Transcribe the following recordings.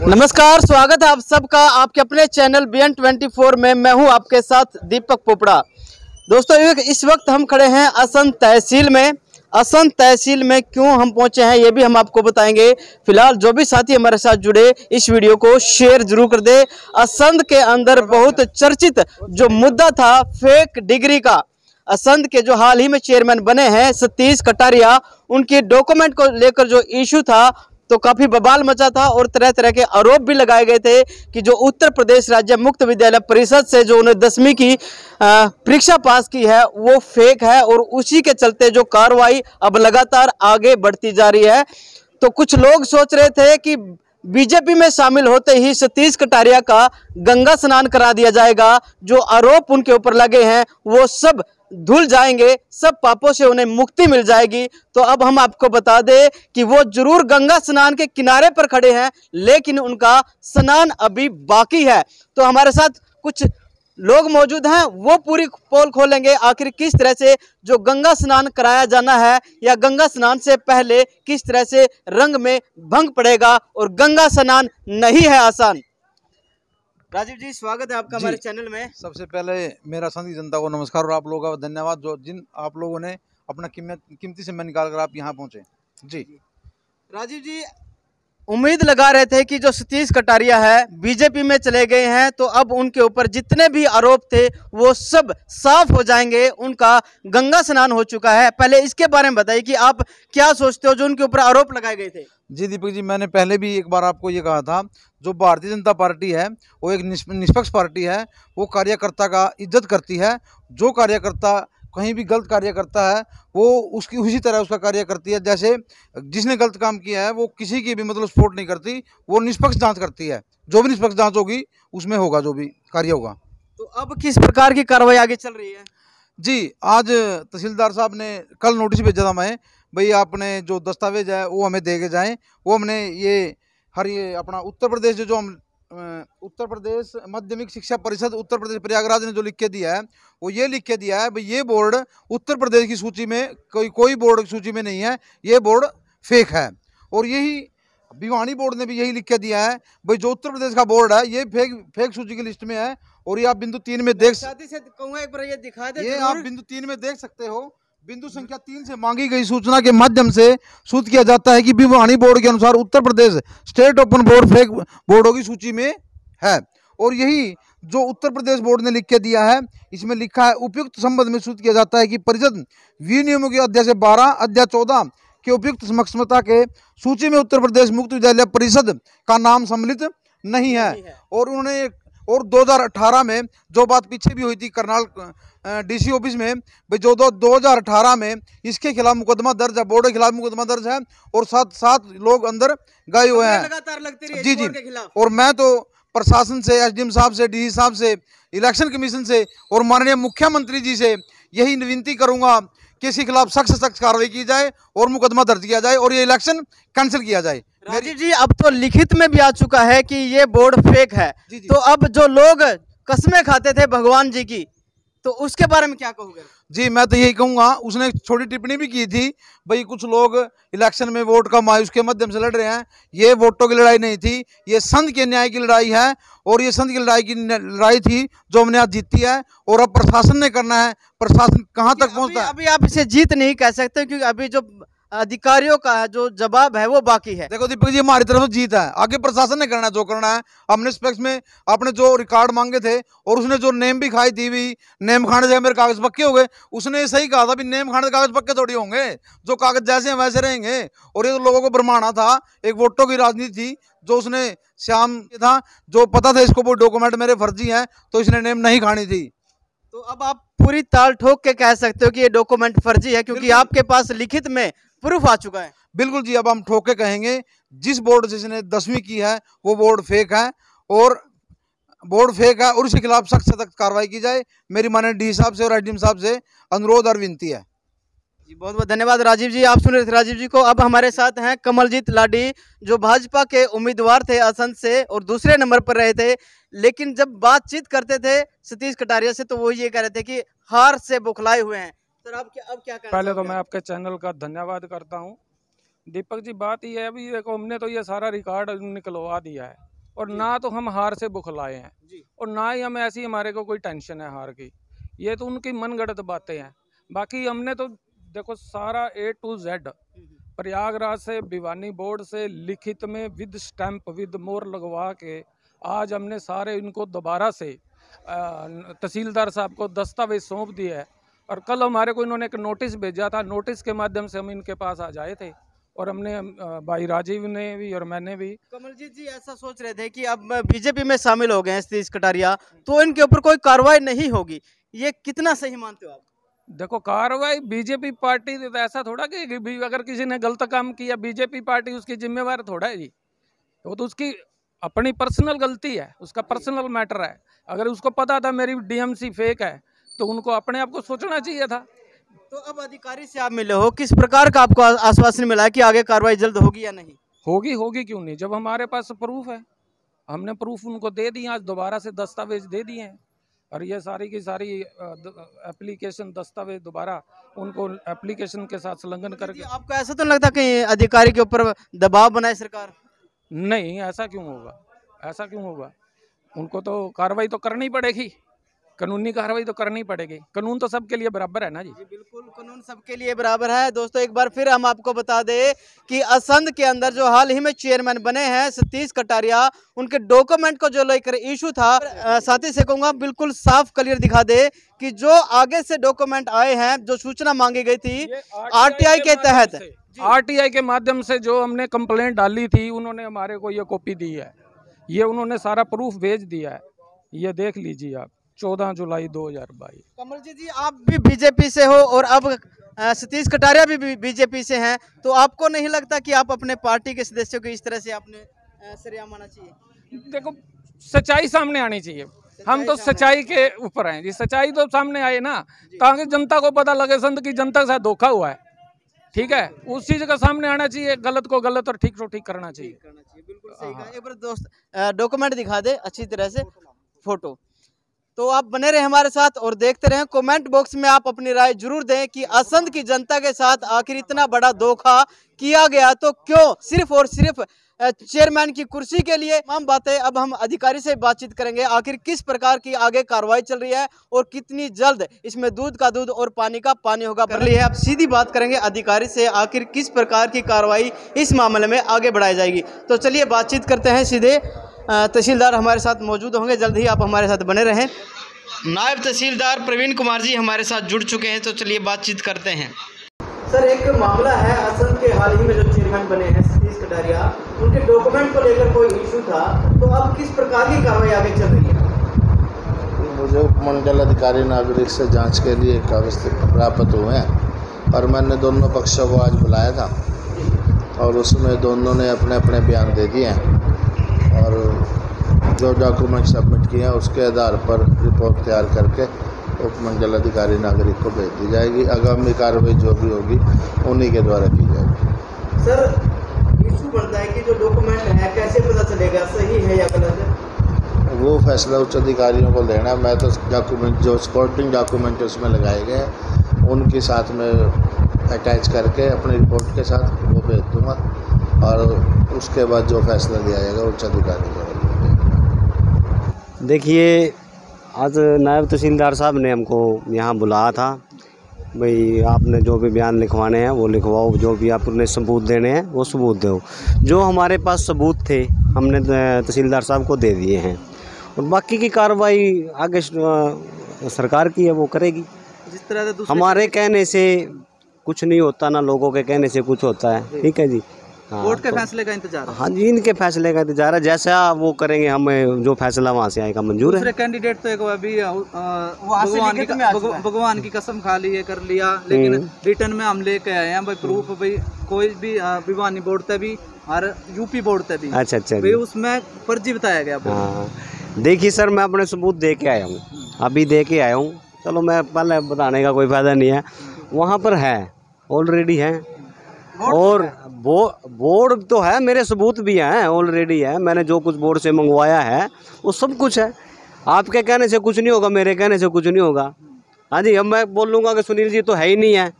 नमस्कार, स्वागत है आप सबका आपके अपने चैनल BN24 में। मैं हूं आपके साथ दीपक पोपड़ा। दोस्तों, इस वक्त हम खड़े हैं असंध तहसील में। असंध तहसील में क्यों हम पहुंचे हैं ये भी हम आपको बताएंगे। फिलहाल जो भी साथी हमारे साथ जुड़े, इस वीडियो को शेयर जरूर कर दे। असंध के अंदर बहुत चर्चित जो मुद्दा था फेक डिग्री का, असंध के जो हाल ही में चेयरमैन बने हैं सतीश कटारिया, उनके डॉक्यूमेंट को लेकर जो इशू था तो काफी बवाल मचा था और तरह तरह के आरोप भी लगाए गए थे कि जो उत्तर प्रदेश राज्य मुक्त विद्यालय परिषद से जो उन्हें 10वीं की परीक्षा पास की है वो फेक है, और उसी के चलते जो कार्रवाई अब लगातार आगे बढ़ती जा रही है। तो कुछ लोग सोच रहे थे कि बीजेपी में शामिल होते ही सतीश कटारिया का गंगा स्नान करा दिया जाएगा, जो आरोप उनके ऊपर लगे हैं वो सब धुल जाएंगे, सब पापों से उन्हें मुक्ति मिल जाएगी। तो अब हम आपको बता दें कि वो जरूर गंगा स्नान के किनारे पर खड़े हैं, लेकिन उनका स्नान अभी बाकी है। तो हमारे साथ कुछ लोग मौजूद हैं, वो पूरी पोल खोलेंगे आखिर किस तरह से जो गंगा स्नान कराया जाना है या गंगा स्नान से पहले किस तरह से रंग में भंग पड़ेगा, और गंगा स्नान नहीं है आसान। राजीव जी, स्वागत है आपका हमारे चैनल में। सबसे पहले मेरा संघी जनता को नमस्कार और आप लोगों का धन्यवाद, जो जिन आप लोगों ने अपना कीमती समय निकाल कर आप यहाँ पहुँचे। जी राजीव जी, उम्मीद लगा रहे थे कि जो सतीश कटारिया है बीजेपी में चले गए हैं तो अब उनके ऊपर जितने भी आरोप थे वो सब साफ हो जाएंगे, उनका गंगा स्नान हो चुका है। पहले इसके बारे में बताइए कि आप क्या सोचते हो जो उनके ऊपर आरोप लगाए गए थे। जी दीपक जी, मैंने पहले भी एक बार आपको ये कहा था, जो भारतीय जनता पार्टी है वो एक निष्पक्ष पार्टी है, वो कार्यकर्ता का इज्जत करती है। जो कार्यकर्ता कहीं भी गलत कार्य करता है वो उसकी उसी तरह उसका कार्य करती है। जैसे जिसने गलत काम किया है वो किसी की भी मतलब सपोर्ट नहीं करती, वो निष्पक्ष जांच करती है। जो भी निष्पक्ष जांच होगी उसमें होगा जो भी कार्य होगा। तो अब किस प्रकार की कार्रवाई आगे चल रही है? जी, आज तहसीलदार साहब ने कल नोटिस भेजा था मैं, भाई आपने जो दस्तावेज है वो हमें दे के जाएँ। वो हमने ये अपना उत्तर प्रदेश जो हम उत्तर प्रदेश माध्यमिक शिक्षा परिषद उत्तर प्रदेश प्रयागराज ने जो लिख के दिया है वो ये लिख के दिया है भाई ये बोर्ड उत्तर प्रदेश की सूची में कोई बोर्ड की सूची में नहीं है, ये बोर्ड फेक है। और यही भिवानी बोर्ड ने भी यही लिख के दिया है भाई जो उत्तर प्रदेश का बोर्ड है ये फेक सूची की लिस्ट में है। और ये आप बिंदु 3 में देख ये आप बिंदु 3 में देख सकते हो। बिंदु संख्या 3 से मांगी गई सूचना के माध्यम से सूचित किया जाता है कि भिवानी बोर्ड के अनुसार Uttar Pradesh state open board fake बोर्डों की सूची में है। और यही जो उत्तर प्रदेश बोर्ड ने लिख के दिया है इसमें लिखा है, उपयुक्त संबंध में सूचित किया जाता है कि परिषद विनियमों के अध्याय से 12 अध्याय 14 के उपयुक्त समक्षमता के सूची में उत्तर प्रदेश मुक्त विद्यालय परिषद का नाम सम्मिलित नहीं है। और उन्होंने 2018 में जो बात पीछे भी हुई थी करनाल DC ऑफिस में, भाई जो 2018 में इसके खिलाफ मुकदमा दर्ज है, बोर्ड के खिलाफ मुकदमा दर्ज है और सात लोग अंदर गए हुए हैं। लगातार लगती रही जी जी। और मैं तो प्रशासन से, SDM साहब से, DC साहब से, इलेक्शन कमीशन से और माननीय मुख्यमंत्री जी से यही विनती करूंगा कि इसके खिलाफ सख्त से सख्त कार्रवाई की जाए और मुकदमा दर्ज किया जाए और ये इलेक्शन कैंसिल किया जाए। राजीव जी, अब तो लिखित में भी आ चुका है कि ये बोर्ड फेक है। जी जी। तो अब जो लोग कसमें खाते थे भगवान जी की, तो उसके बारे में क्या कहोगे? जी, मैं तो यही कहूँगा, उसने छोटी टिप्पणी भी की थी भाई कुछ लोग इलेक्शन में वोट का मायूस के माध्यम से लड़ रहे हैं। ये वोटों की लड़ाई नहीं थी, ये संघ के न्याय की लड़ाई है। और ये संघ की लड़ाई थी जो हमने आज जीती है और अब प्रशासन ने करना है। प्रशासन कहाँ तक पहुँचता है अभी आप इसे जीत नहीं कह सकते, क्योंकि अभी जो अधिकारियों का जो जवाब है वो बाकी है। देखो दीपक जी, हमारी तरफ से जीत है, आगे प्रशासन ने करना है जो करना है। हमने स्पेक्स में आपने जो रिकॉर्ड मांगे थे और उसने जो नेम भी खाई थी, भी नेम खाने से मेरे कागज पक्के हो गए। उसने सही कहा था भी नेम खाने से कागज पक्के थोड़ी होंगे, जो कागज जैसे हैं वैसे रहेंगे। और ये तो लोगों को भरमाना था, एक वोटों की राजनीति थी जो उसने श्याम था, जो पता था इसको वो डॉक्यूमेंट मेरे फर्जी हैं तो इसने नेम नहीं खानी थी। तो अब आप पूरी ताल ठोक के कह सकते हो कि ये डॉक्यूमेंट फर्जी है, क्योंकि आपके पास लिखित में प्रूफ आ चुका है। बिल्कुल जी, अब हम ठोक के कहेंगे जिस बोर्ड जिसने 10वीं की है वो बोर्ड फेक है और उसके खिलाफ सख्त से सख्त कार्रवाई की जाए। मेरी माननीय DC साहब से और SDM साहब से अनुरोध और विनती है। जी, बहुत बहुत धन्यवाद राजीव जी। आप सुन रहे थे राजीव जी को। अब हमारे साथ हैं कमलजीत लाडी, जो भाजपा के उम्मीदवार थे असंध से और दूसरे नंबर पर रहे थे। लेकिन जब बातचीत करते थे सतीश कटारिया से तो वो ये कह रहे थे कि हार से बुखलाए हुए हैं। सर, आप अब क्या कहना पहले तो मैं आपके चैनल का धन्यवाद करता हूं। दीपक जी, बात ये है, अभी देखो हमने तो ये सारा रिकॉर्ड निकलवा दिया है, और ना तो हम हार से बुखलाए हैं और ना ही हमें ऐसी हमारे को कोई टेंशन है हार की। ये तो उनकी मनगढ़ंत बातें हैं। बाकी हमने तो देखो सारा A to Z प्रयागराज से भिवानी बोर्ड से लिखित में विद स्टैंप विद मोहर लगवा के आज हमने सारे इनको दोबारा से तहसीलदार साहब को दस्तावेज सौंप दिया है। और कल हमारे को इन्होंने एक नोटिस भेजा था, नोटिस के माध्यम से हम इनके पास आ जाए थे और हमने भाई राजीव ने भी और मैंने भी। कमलजीत जी ऐसा सोच रहे थे कि अब बीजेपी में शामिल हो गए हैं सतीश कटारिया, तो इनके ऊपर कोई कार्रवाई नहीं होगी, ये कितना सही मानते हो आप? देखो कार्रवाई बीजेपी पार्टी तो ऐसा थोड़ा कि अगर किसी ने गलत काम किया बीजेपी पार्टी उसकी जिम्मेवार थोड़ा है जी। वो तो उसकी अपनी पर्सनल गलती है, उसका पर्सनल मैटर है। अगर उसको पता था मेरी डीएमसी फेक है तो उनको अपने आप को सोचना चाहिए था। तो अब अधिकारी से आप मिले हो, किस प्रकार का आपको आश्वासन मिला है कि आगे कार्रवाई जल्द होगी या नहीं? होगी क्यों नहीं, जब हमारे पास प्रूफ है। हमने प्रूफ उनको दे दिए, आज दोबारा से दस्तावेज दे दिए हैं और ये सारी की सारी एप्लीकेशन दस्तावेज दोबारा उनको एप्लीकेशन के साथ संलग्न करके। आपको ऐसा तो लगता कि अधिकारी के ऊपर दबाव बनाए सरकार? नहीं, ऐसा क्यों होगा, ऐसा क्यों होगा? उनको तो कार्रवाई तो करनी पड़ेगी, कानूनी कार्रवाई तो करनी पड़ेगी। कानून तो सबके लिए बराबर है ना जी। बिल्कुल, कानून सबके लिए बराबर है। दोस्तों एक बार फिर हम आपको बता दें कि असंध के अंदर जो हाल ही में चेयरमैन बने हैं सतीश कटारिया, उनके डॉक्यूमेंट को जो लेकर इशू था, साथी से कहूँगा बिल्कुल साफ क्लियर दिखा दे कि जो आगे से डॉक्यूमेंट आए हैं, जो सूचना मांगी गई थी आरटीआई के तहत, आरटीआई के माध्यम से जो हमने कंप्लेंट डाली थी उन्होंने हमारे को ये कॉपी दी है, ये उन्होंने सारा प्रूफ भेज दिया है, ये देख लीजिए आप। 14 जुलाई 2022। कमलजीत जी आप भी बीजेपी से हो और अब सतीश कटारिया भी बीजेपी से हैं, तो आपको नहीं लगता कि आप अपने पार्टी के सदस्यों को इस तरह से आपने सरेआम आना चाहिए? देखो सच्चाई सामने आनी चाहिए, हम तो सच्चाई के ऊपर हैं जी। सच्चाई तो सामने आए ना, ताकि जनता को पता लगे संत की जनता के साथ धोखा हुआ है, ठीक है, उस चीज का सामने आना चाहिए। गलत को गलत और ठीक को ठीक करना चाहिए। बिल्कुल सही कहा। एक बार दोस्त डॉक्यूमेंट दिखा दे अच्छी तरह से, फोटो। तो आप बने रहे हमारे साथ और देखते रहें। कमेंट बॉक्स में आप अपनी राय जरूर दें कि असंध की जनता के साथ आखिर इतना बड़ा धोखा किया गया तो क्यों, सिर्फ और सिर्फ चेयरमैन की कुर्सी के लिए। तमाम बातें अब हम अधिकारी से बातचीत करेंगे, आखिर किस प्रकार की आगे कार्रवाई चल रही है और कितनी जल्द इसमें दूध का दूध और पानी का पानी होगा। कर ली है अब सीधी बात करेंगे अधिकारी से, आखिर किस प्रकार की कार्रवाई इस मामले में आगे बढ़ाई जाएगी। तो चलिए बातचीत करते हैं सीधे। तहसीलदार हमारे साथ मौजूद होंगे, जल्द ही आप हमारे साथ बने रहें। नायब तहसीलदार प्रवीण कुमार जी हमारे साथ जुड़ चुके हैं, तो चलिए बातचीत करते हैं। सर एक मामला है, असंध के हाल ही में जो चेयरमैन बने हैं सतीश कटारिया, उनके डॉक्यूमेंट को लेकर कोई इशू था, तो अब किस प्रकार की कार्रवाई आगे चल रही है? मुझे उपमंडल अधिकारी नागरिक से जांच के लिए कागज प्राप्त हुए हैं और मैंने दोनों पक्षों को आज बुलाया था और उसमें दोनों ने अपने अपने बयान दे दिए हैं और जो डॉक्यूमेंट सबमिट किए हैं उसके आधार पर रिपोर्ट तैयार करके उपमंडल अधिकारी नागरिक को भेज दी जाएगी। आगामी कार्रवाई जो भी होगी उन्हीं के द्वारा की जाएगी। सर इशू बनता है कि जो डॉक्यूमेंट है कैसे पता चलेगा सही है या गलत है? वो फैसला उच्च अधिकारियों को लेना है। मैं तो डॉक्यूमेंट जो सपोर्टिंग डॉक्यूमेंट उसमें लगाए गए हैं उनके साथ में अटैच करके अपनी रिपोर्ट के साथ वो भेज दूँगा और उसके बाद जो फैसला लिया जाएगा उच्च अधिकारी द्वारा। देखिए आज नायब तहसीलदार साहब ने हमको यहाँ बुलाया था, भाई आपने जो भी बयान लिखवाने हैं वो लिखवाओ, जो भी आपने सबूत देने हैं वो सबूत दो। जो हमारे पास सबूत थे हमने तहसीलदार साहब को दे दिए हैं और बाकी की कार्रवाई आगे सरकार की है वो करेगी। जिस तरह से हमारे कहने से कुछ नहीं होता ना, लोगों के कहने से कुछ होता है, ठीक है जी। कोर्ट के फैसले का इंतजार है। हाँ जी, इनके फैसले का इंतजार है, जैसा वो करेंगे हमें जो फैसला वहाँ से आएगा मंजूर है। दूसरे कैंडिडेट तो एक अभी भगवान की कसम खा ली है, कर लिया, लेकिन रिटर्न में हम लेके आए हैं भाई प्रूफ, भाई कोई भी भिवानी बोर्ड से भी और यूपी बोर्ड से भी। अच्छा भाई उसमें फर्जी बताया गया। हाँ देखिए सर, मैं अपने सबूत दे के आया हूँ, अभी दे के आया हूँ। चलो मैं पहले बताने का कोई फायदा नहीं है, वहाँ पर है ऑलरेडी है और बोर्ड तो है, मेरे सबूत भी हैं ऑलरेडी है। मैंने जो कुछ बोर्ड से मंगवाया है वो सब कुछ है। आपके कहने से कुछ नहीं होगा, मेरे कहने से कुछ नहीं होगा। हाँ जी, अब मैं बोल लूँगा कि सुनील जी तो है ही नहीं है,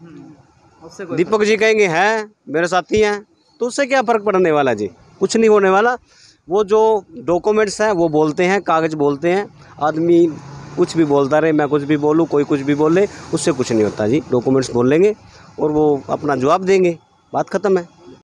दीपक जी कहेंगे हैं मेरे साथी हैं, तो उससे क्या फ़र्क पड़ने वाला जी, कुछ नहीं होने वाला। वो जो डॉक्यूमेंट्स हैं वो बोलते हैं, कागज़ बोलते हैं। आदमी कुछ भी बोलता रहे, मैं कुछ भी बोलूँ, कोई कुछ भी बोले, उससे कुछ नहीं होता जी। डॉक्यूमेंट्स बोलेंगे और वो अपना जवाब देंगे, बात ख़त्म है।